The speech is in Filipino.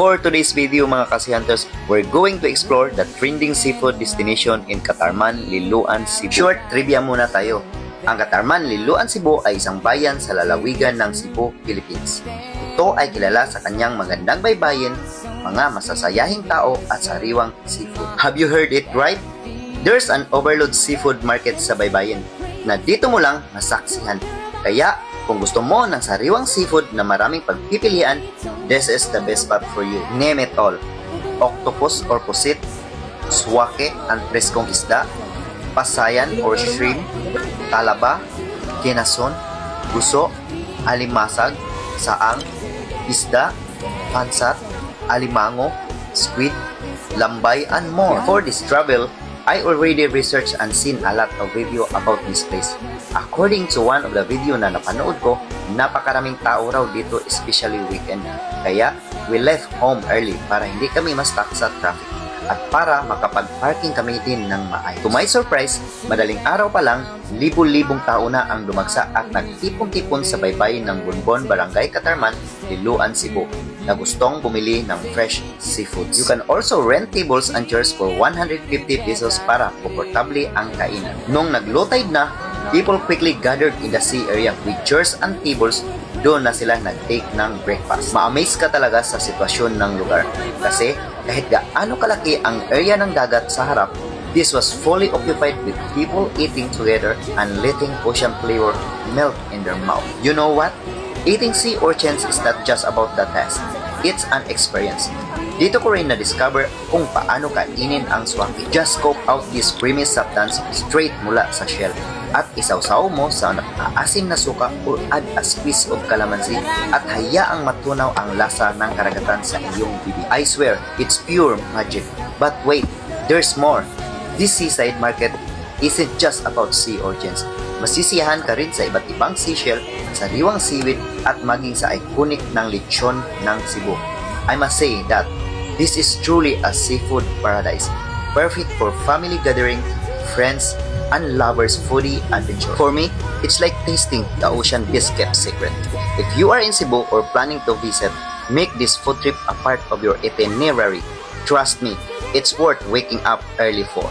For today's video mga Kasi Hunters, we're going to explore the trending seafood destination in Catarman, Liloan, Cebu. Short trivia muna tayo. Ang Catarman, Liloan, Cebu ay isang bayan sa lalawigan ng Cebu, Philippines. Ito ay kilala sa kanyang magandang baybayin, mga masasayahing tao at sariwang seafood. Have you heard it right? There's an overload seafood market sa baybayin na dito mo lang masaksihan. Kaya kung gusto mo ng sariwang seafood na maraming pagpipilian, this is the best spot for you. Name it all. Octopus or pusit, swake ang preskong isda, pasayan or shrimp, talaba, kinason, guso, alimasag, saang, isda, pansat, alimango, squid, lambay, and more. Before this travel, I already researched and seen a lot of review about this place. According to one of the video na napanood ko, napakaraming tao raw dito, especially weekend. Kaya, we left home early para hindi kami ma-stuck sa traffic at para makapag-parking kami din ng maayos. To my surprise, madaling araw pa lang, libu-libong tao na ang dumagsa at nagtipon-tipon sa baybayin ng Bunbon, Barangay Catarman, Liloan, Cebu na gustong bumili ng fresh seafoods. You can also rent tables and chairs for 150 pesos para komportable ang kainan. Nung nag-low tide na, people quickly gathered in the sea area with chairs and tables. Doon na sila nag-take ng breakfast. Ma-amaze ka talaga sa sitwasyon ng lugar. Kasi kahit gaano kalaki ang area ng dagat sa harap, this was fully occupied with people eating together and letting ocean flavor melt in their mouth. You know what? Eating sea urchins is not just about the taste. It's an experience. Dito ko rin na-discover kung paano kainin ang swaki. Just scope out these creamy substance straight mula sa shell at isawsaw mo sa nakaasim na suka or add a squeeze of calamansi at hayaang matunaw ang lasa ng karagatan sa iyong bibig. I swear, it's pure magic. But wait, there's more. This seaside market isn't just about sea urchins. Masisiyahan ka rin sa iba't ibang seashell, sariwang seaweed at maging sa iconic ng lechon ng Cebu. I must say that this is truly a seafood paradise, perfect for family gathering, friends, and lovers foodie adventure. For me, it's like tasting the ocean best kept secret. If you are in Cebu or planning to visit, make this food trip a part of your itinerary. Trust me, it's worth waking up early for.